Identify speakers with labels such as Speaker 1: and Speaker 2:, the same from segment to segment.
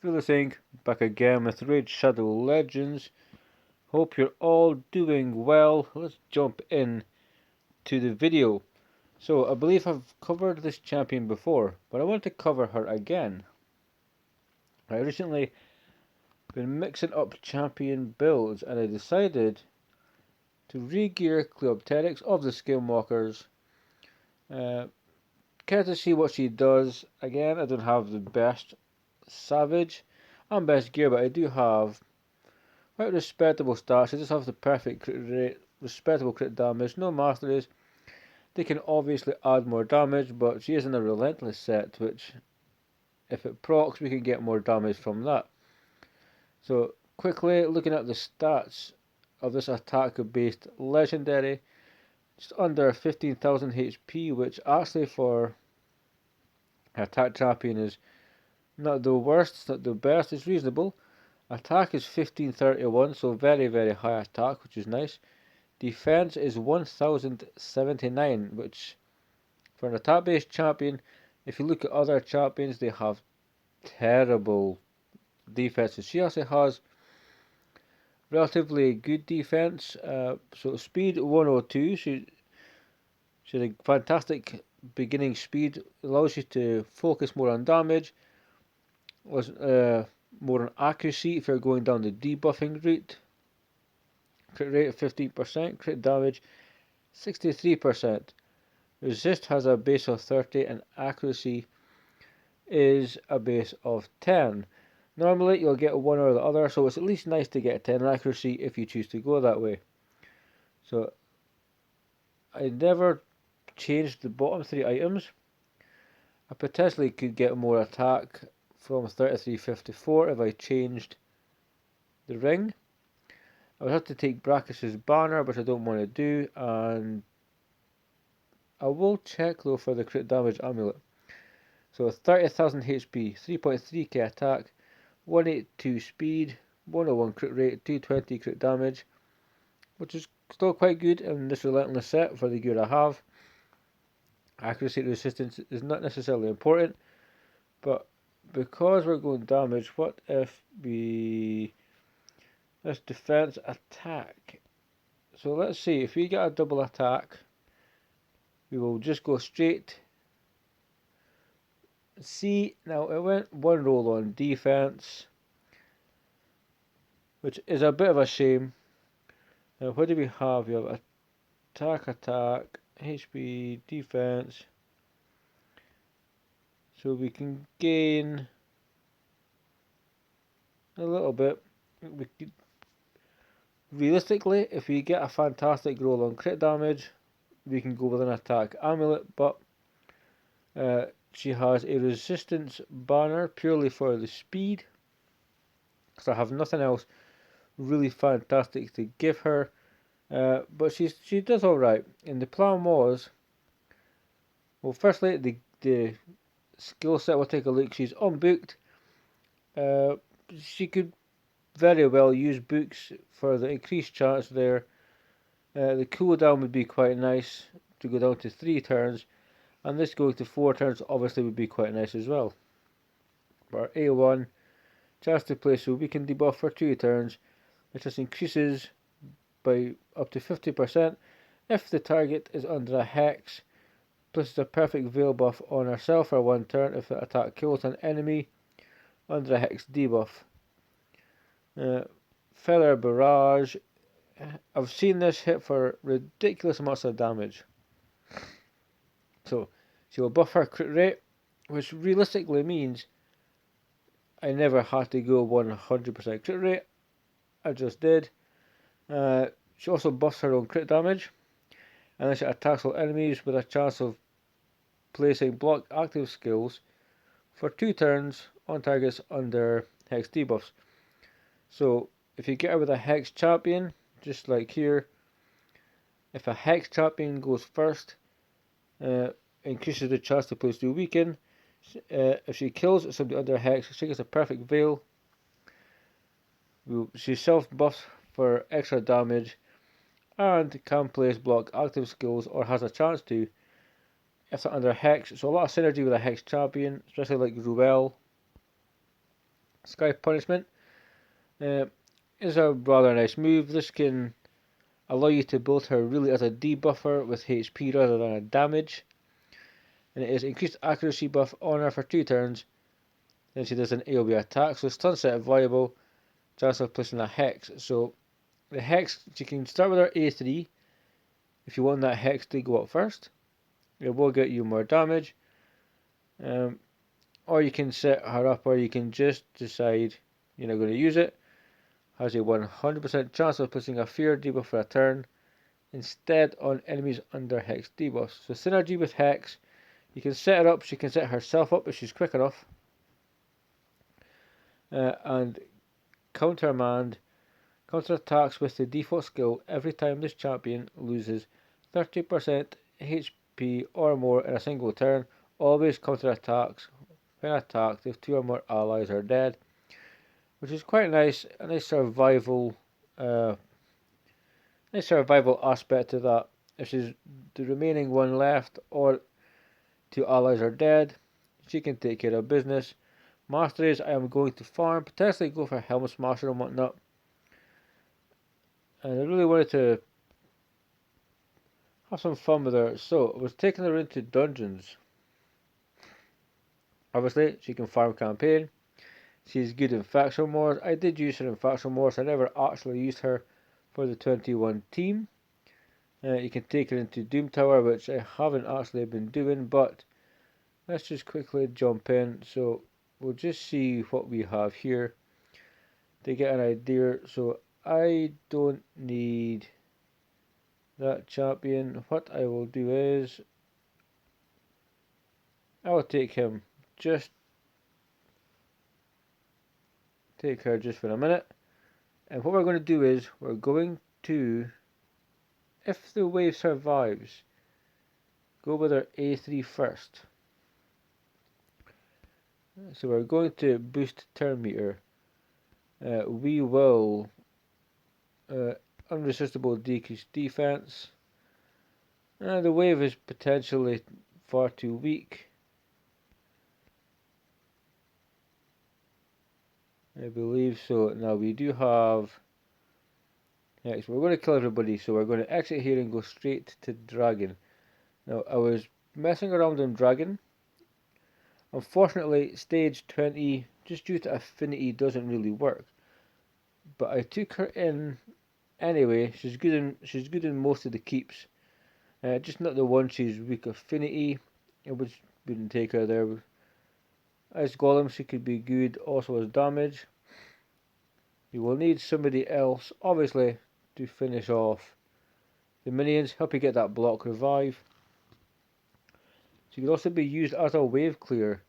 Speaker 1: Vilisink, back again with Raid Shadow Legends. Hope you're all doing well. Let's jump in to the video. So I believe I've covered this champion before, but I want to cover her again. I recently been mixing up champion builds and I decided to re-gear Cleopterix of the Skinwalkers. Care to see what she does. Again, I don't have the best Savage and best gear, but I do have quite respectable stats. She just has the perfect crit rate, respectable crit damage, no masteries. They can obviously add more damage, but she is in a relentless set, which if it procs, we can get more damage from that. So quickly looking at the stats of this attack-based legendary, just under 15,000 HP, which actually for attack champion is not the worst, it's not the best, it's reasonable. Attack is 1531, so very, very high attack, which is nice. Defense is 1079, which for an attack based champion, if you look at other champions, they have terrible defenses. She also has relatively good defense. So speed 102, she has a fantastic beginning speed, allows you to focus more on damage, more on accuracy if you're going down the debuffing route. Crit rate of 15%, crit damage 63%. Resist has a base of 30 and accuracy is a base of 10. Normally you'll get one or the other, so it's at least nice to get 10 accuracy if you choose to go that way. So I never changed the bottom 3 items. I potentially could get more attack from 3354 if I changed the ring. I would have to take Brachus's banner, which I don't want to do, and I will check though for the crit damage amulet. So 30,000 HP, 3.3k attack, 182 speed, 101 crit rate, 220 crit damage, which is still quite good in this relentless set for the gear I have. Accuracy and resistance is not necessarily important, but because we're going damage, what if we... let's defense attack. So let's see, if we get a double attack, we will just go straight. See, now it went one roll on defense, which is a bit of a shame. Now what do we have? We have attack, HP, defense. So we can gain a little bit. We could, realistically, if we get a fantastic roll on crit damage, we can go with an attack amulet, but she has a resistance banner purely for the speed, so I have nothing else really fantastic to give her, but she does alright. And the plan was, well, firstly the skill set, we'll take a look. She's unbooked. She could very well use books for the increased chance there. The cooldown would be quite nice to go down to 3 turns, and this going to 4 turns obviously would be quite nice as well. But A1, chance to play, so we can debuff for 2 turns, which just increases by up to 50% if the target is under a hex. Places a perfect veil buff on herself for 1 turn if the attack kills an enemy under a hex debuff. Feather Barrage. I've seen this hit for ridiculous amounts of damage. So she will buff her crit rate, which realistically means I never had to go 100% crit rate. I just did. She also buffs her own crit damage, and then she attacks all enemies with a chance of placing block active skills for 2 turns on targets under hex debuffs. So if you get her with a hex champion, just like here, if a hex champion goes first, increases the chance to place do weaken. If she kills somebody under hex, she gets a perfect veil. She self buffs for extra damage and can place block active skills, or has a chance to, if they're under hex. So a lot of synergy with a hex champion, especially like Ruel. Sky Punishment is a rather nice move. This can allow you to build her really as a debuffer with HP rather than a damage. And it is increased accuracy buff on her for 2 turns. Then she does an AoE attack, so stun set viable. Chance of placing a hex. So the hex, she can start with her A3 if you want that hex to go up first. It will get you more damage. Or you can set her up, or you can just decide you're not going to use it. Has a 100% chance of placing a fear debuff for a turn instead on enemies under hex debuffs. So synergy with hex, you can set her up, she can set herself up if she's quick enough. And countermand, counter attacks with the default skill every time this champion loses 30% HP or more in a single turn. Always counter attacks when attacked if 2 or more allies are dead, which is quite nice. A nice survival aspect to that. If she's the remaining one left or 2 allies are dead, she can take care of business. Masteries, I am going to farm, potentially go for Helmet Smasher and whatnot. And I really wanted to have some fun with her, so I was taking her into dungeons. Obviously, she can farm campaign. She's good in faction wars. I did use her in faction wars. I never actually used her for the 21 team. You can take her into Doom Tower, which I haven't actually been doing, but let's just quickly jump in. So we'll just see what we have here to get an idea. So I don't need that champion. What I will do is I will take him just take her just for a minute. And what we're going to do is we're going to, if the wave survives, go with our A3 first. So we're going to boost turn meter. We will unresistible decrease defense. The wave is potentially far too weak. I believe so. Now we do have next. We're going to kill everybody, so we're going to exit here and go straight to Dragon. Now I was messing around on Dragon. Unfortunately, stage 20, just due to affinity, doesn't really work. But I took her in anyway. She's good in most of the keeps. Just not the one she's weak affinity. I wouldn't take her there. As Golem, she could be good also as damage. You will need somebody else, obviously, to finish off the minions, help you get that block revive. She could also be used as a wave clear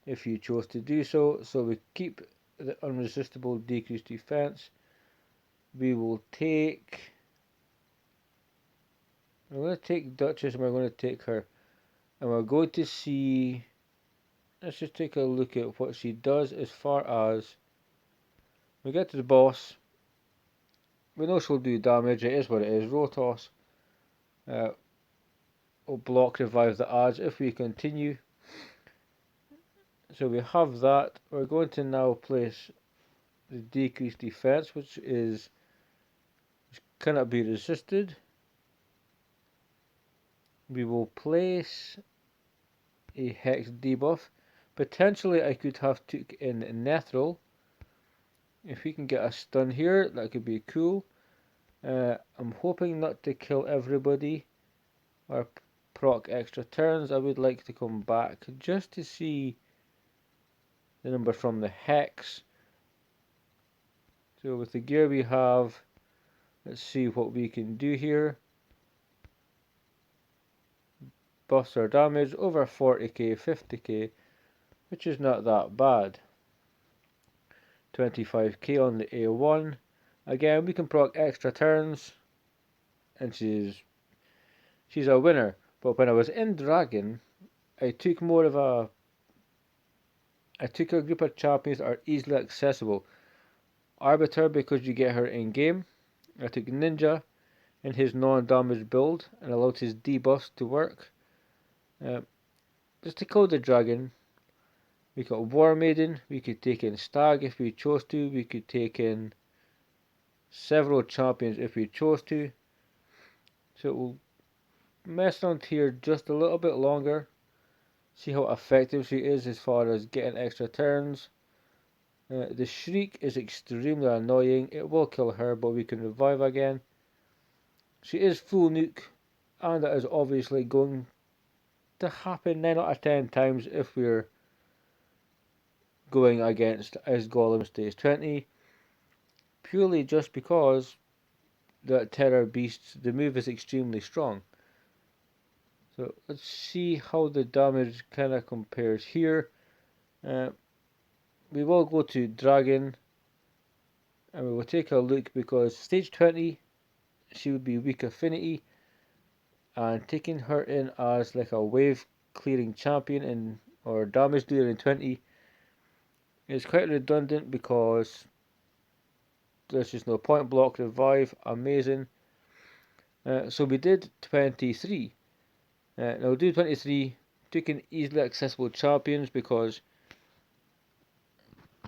Speaker 1: if you chose to do so. So we keep the unresistible decreased defense. We will take. We're going to take Duchess and we're going to take her. And we're going to see. Let's just take a look at what she does as far as we get to the boss. We know she'll do damage, it is what it is. Rotos will block revive the odds if we continue. So we have that. We're going to now place the decreased defense, which cannot be resisted. We will place a hex debuff. Potentially I could have took in Nethril. If we can get a stun here, that could be cool. I'm hoping not to kill everybody or proc extra turns. I would like to come back just to see the number from the hex. So with the gear we have, let's see what we can do here. Buffs our damage over 40k, 50k, which is not that bad. 25k on the A1. Again, we can proc extra turns, and she's a winner. But when I was in Dragon, I took a group of champions that are easily accessible. Arbiter, because you get her in game. I took Ninja in his non-damage build and allowed his debuffs to work. Just to code the Dragon, We got War Maiden, we could take in Stag if we chose to, we could take in several champions if we chose to. So we'll mess around here just a little bit longer, see how effective she is as far as getting extra turns. The Shriek is extremely annoying, it will kill her but we can revive again. She is full nuke, and that is obviously going to happen 9 out of 10 times if we're going against Ice Golem stage 20, purely just because the Terror Beast, the move is extremely strong. So let's see how the damage kind of compares here. We will go to Dragon and we will take a look because stage 20 she would be weak affinity, and taking her in as like a wave clearing champion or damage dealer in 20 is quite redundant because there's just no point. Block, revive, amazing. So we did 23. Now we'll do 23, taking easily accessible champions because,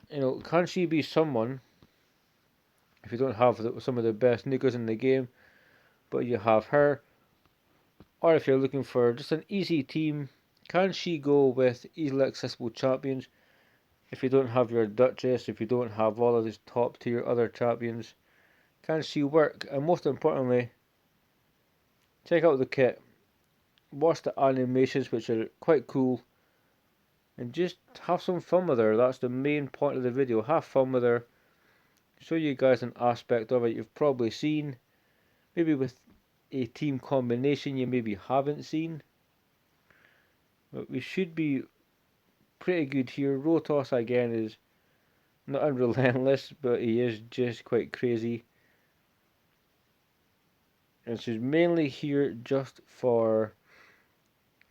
Speaker 1: can she be someone if you don't have some of the best niggas in the game, but you have her? Or if you're looking for just an easy team, can she go with easily accessible champions? If you don't have your Duchess, if you don't have all of these top tier other champions, can she work? And most importantly, check out the kit, watch the animations which are quite cool, and just have some fun with her. That's the main point of the video, have fun with her, show you guys an aspect of it you've probably seen, maybe with a team combination you maybe haven't seen. But we should be pretty good here. Rotos again is not unrelentless, but he is just quite crazy. And she's mainly here just for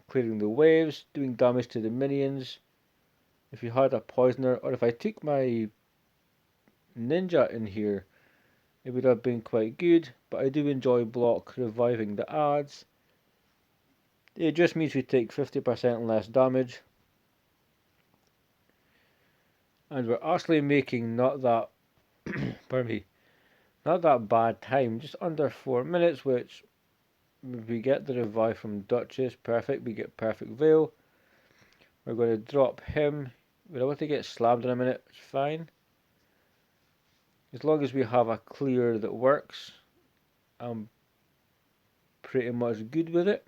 Speaker 1: clearing the waves, doing damage to the minions. If you had a poisoner, or if I took my ninja in here, it would have been quite good, but I do enjoy block reviving the ads. It just means we take 50% less damage, and we're actually making not that pardon me, not that bad time, just under 4 minutes, which we get the revive from Duchess, perfect, we get perfect veil. We're going to drop him, we're about to get slammed in a minute, it's fine. As long as we have a clear that works, I'm pretty much good with it.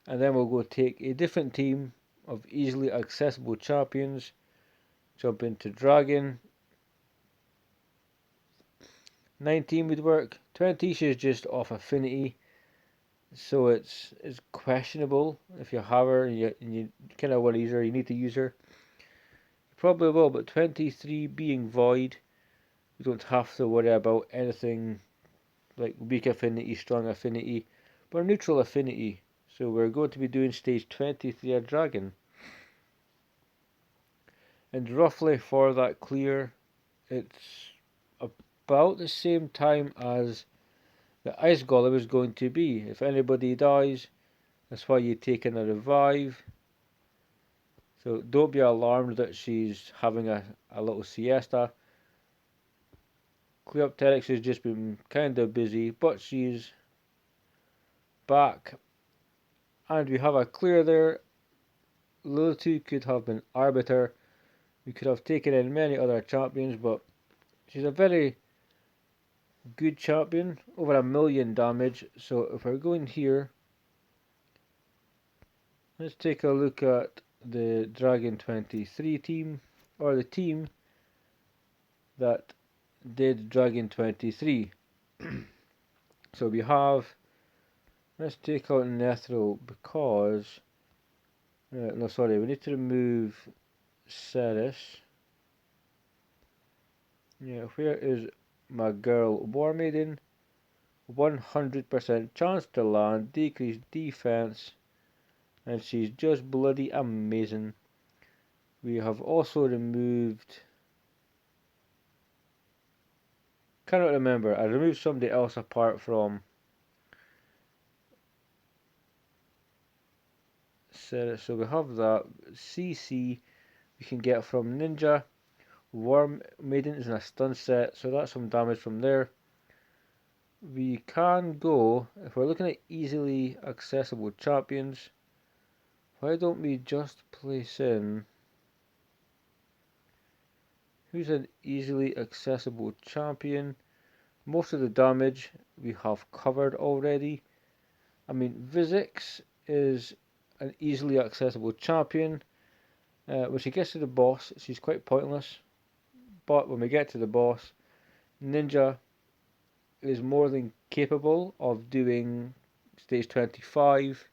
Speaker 1: And then we'll go take a different team of easily accessible champions, jump into Dragon. 19 would work, 20 is just off affinity, so it's questionable if you have her and you kind of want to use her, you need to use her. You probably will, but 23 being void, you don't have to worry about anything like weak affinity, strong affinity, but neutral affinity. So we're going to be doing stage 23 a Dragon. And roughly for that clear, it's about the same time as the Ice Golem is going to be. If anybody dies, that's why you take in a revive. So don't be alarmed that she's having a little siesta. Cleopterix has just been kind of busy, but she's back. And we have a clear there. Lilitu could have been Arbiter. We could have taken in many other champions, but she's a very good champion, over 1,000,000 damage. So if we're going here, let's take a look at the Dragon 23 team, or the team that did Dragon 23. So we have, let's take out Nethril because, no sorry, we need to remove Ceres. Yeah, where is my girl War Maiden? 100% chance to land, decreased defense, and she's just bloody amazing. We have also removed, cannot remember, I removed somebody else apart from So we have that. CC we can get from Ninja. War Maiden is in a stun set, so that's some damage from there. We can go, if we're looking at easily accessible champions, why don't we just place in, who's an easily accessible champion? Most of the damage we have covered already. I mean, Vilisink is an easily accessible champion. When she gets to the boss, she's quite pointless. But when we get to the boss, Ninja is more than capable of doing stage 25,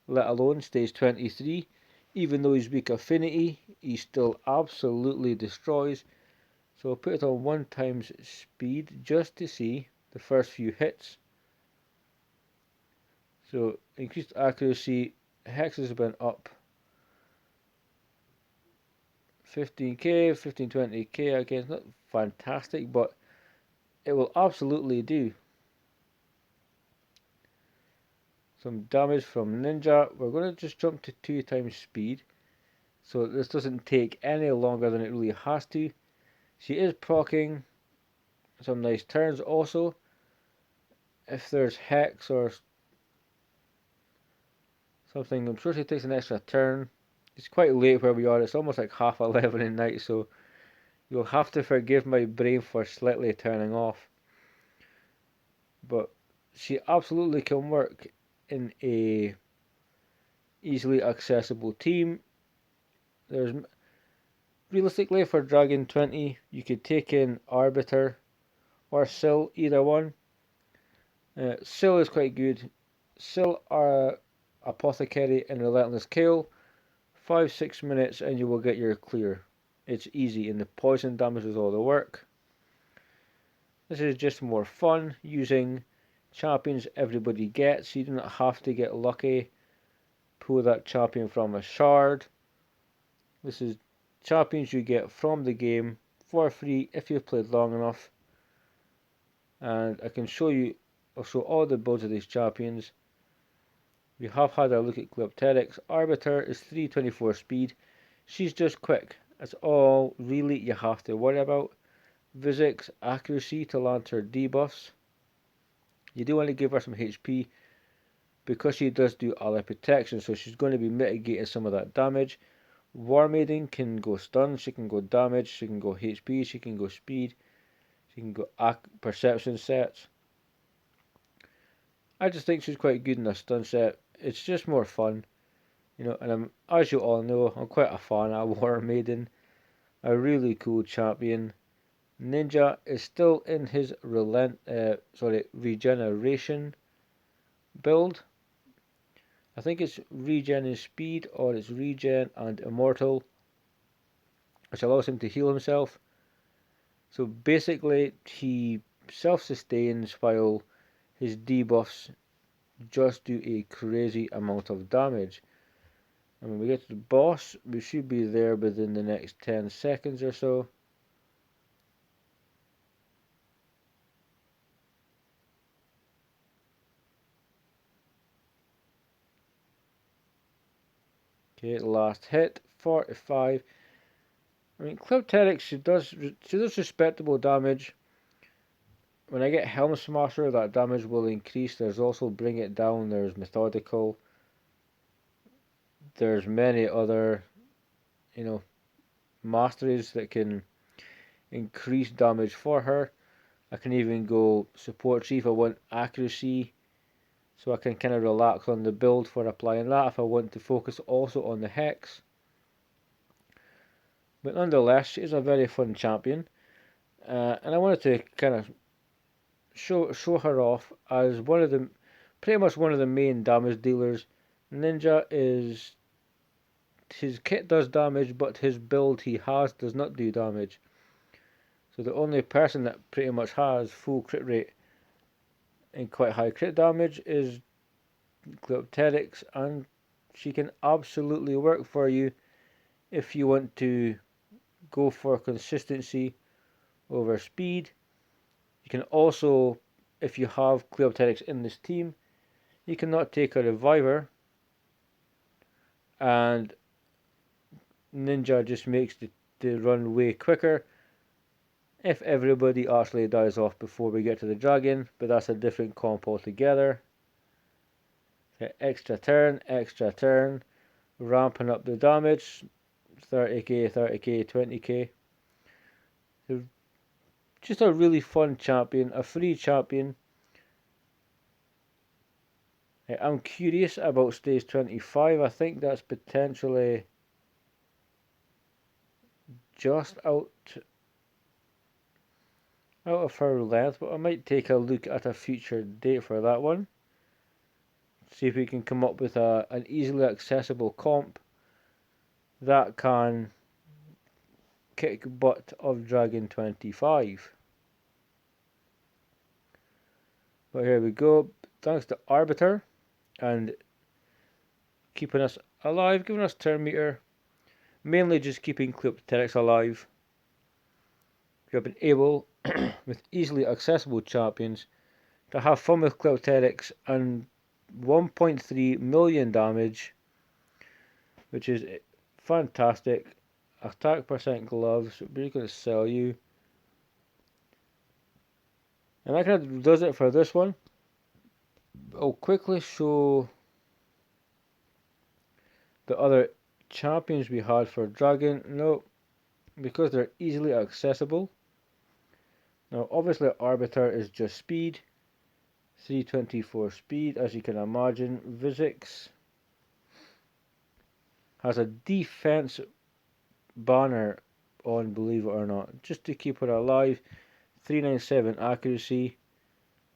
Speaker 1: let alone stage 23. Even though he's weak affinity, he still absolutely destroys. So I'll put it on 1 times speed just to see the first few hits. So increased accuracy, Hex has been up 15k, 15-20k again. It's not fantastic, but it will absolutely do. Some damage from Ninja. We're going to just jump to 2 times speed, so this doesn't take any longer than it really has to. She is proccing some nice turns also. If there's Hex or something, I'm sure she takes an extra turn. It's quite late where we are. It's almost like 11:30 at night, so you'll have to forgive my brain for slightly turning off. But she absolutely can work in a easily accessible team. There's realistically for Dragon 20, you could take in Arbiter or Syl, either one. Syl is quite good. Syl are Apothecary and Relentless Kill. 5-6 minutes and you will get your clear. It's easy, and the poison damage is all the work. This is just more fun using champions everybody gets. You do not have to get lucky. Pull that champion from a shard. This is champions you get from the game for free if you've played long enough. And I can show you, I'll show all the builds of these champions. We have had a look at cleopterix. Arbiter is 324 speed. She's just quick. That's all really you have to worry about. Vilink's accuracy to land her debuffs. You do want to give her some HP because she does do ally protection, so she's going to be mitigating some of that damage. War Maiden can go stun, she can go damage, she can go HP, she can go speed, she can go perception sets. I just think she's quite good in a stun set. It's just more fun, you know. And as you all know, I'm quite a fan of War Maiden. A really cool champion. Ninja is still in his regeneration build. I think it's regen in speed, or it's regen and immortal, which allows him to heal himself. So basically, he self-sustains while his debuffs just do a crazy amount of damage. And when we get to the boss, we should be there within the next 10 seconds or so. Okay, last hit, 45. I mean, cleopterix, she does respectable damage. When I get Helm Smasher, that damage will increase. There's also Bring It Down, there's Methodical. There's many other, you know, masteries that can increase damage for her. I can even go Support Tree if I want accuracy, so I can kind of relax on the build for applying that if I want to focus also on the Hex. But nonetheless, she is a very fun champion, and I wanted to kind of show her off as pretty much one of the main damage dealers. Ninja is, his kit does damage, but his build he has does not do damage. So the only person that pretty much has full crit rate and quite high crit damage is cleopterix, and she can absolutely work for you if you want to go for consistency over speed. You can also, if you have cleopterix in this team, you cannot take a reviver and Ninja just makes the run way quicker if everybody actually dies off before we get to the dragon, but that's a different comp altogether. Okay, extra turn, ramping up the damage, 30k, 30k, 20k. So just a really fun champion, a free champion. I'm curious about stage 25. I think that's potentially just out of her length, but I might take a look at a future date for that one. See if we can come up with an easily accessible comp that can kick butt of Dragon 25. But here we go. Thanks to Arbiter and keeping us alive, giving us turn meter, mainly just keeping cleopterix alive. We have been able, with easily accessible champions, to have fun with cleopterix and 1.3 million damage, which is fantastic. Attack percent gloves, we're going to sell you. And that kind of does it for this one. I'll quickly show the other champions we had for Dragon. No, because they're easily accessible. Now obviously Arbiter is just speed, 324 speed as you can imagine. Vilisink has a defense banner on, believe it or not, just to keep her alive. 397 accuracy,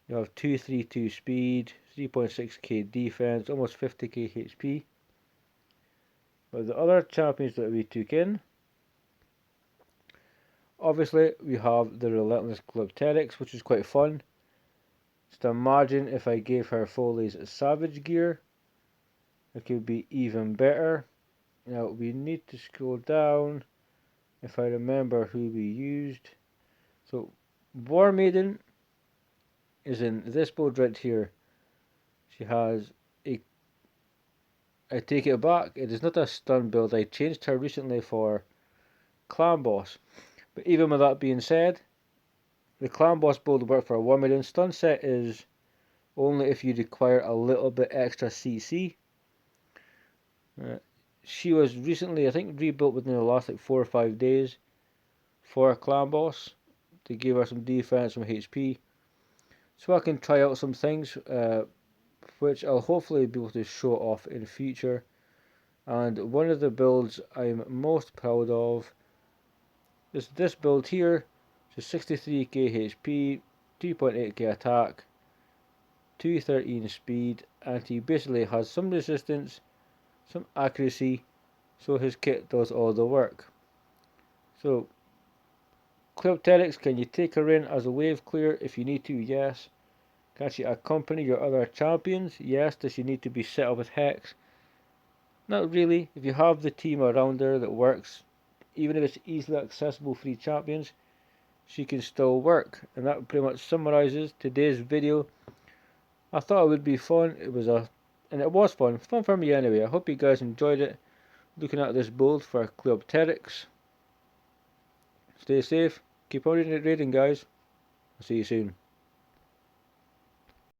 Speaker 1: you have 232 speed, 3.6k defense, almost 50k HP. But the other champions that we took in, obviously we have the relentless cleopterix, which is quite fun. Just imagine if I gave her Foley's savage gear, it could be even better. Now we need to scroll down if I remember who we used. So War Maiden is in this build right here. She has a, I take it back, it is not a stun build. I changed her recently for Clan Boss. But even with that being said, the Clan Boss build work for a War Maiden. Stun set is only if you require a little bit extra CC. She was recently, I think, rebuilt within the last like 4 or 5 days for a Clan Boss to give her some defense, some HP. So I can try out some things which I'll hopefully be able to show off in the future. And one of the builds I'm most proud of is this build here. So 63k HP, 2.8k attack, 213 speed, and he basically has some resistance, some accuracy, so his kit does all the work. So cleopterix, can you take her in as a wave clear if you need to? Yes. Can she accompany your other champions? Yes. Does she need to be set up with Hex? Not really. If you have the team around her that works, even if it's easily accessible free champions, she can still work. And that pretty much summarizes today's video. I thought it would be fun. It was fun. Fun for me anyway. I hope you guys enjoyed it. Looking at this build for cleopterix. Stay safe. Keep on raiding, guys. I'll see you soon.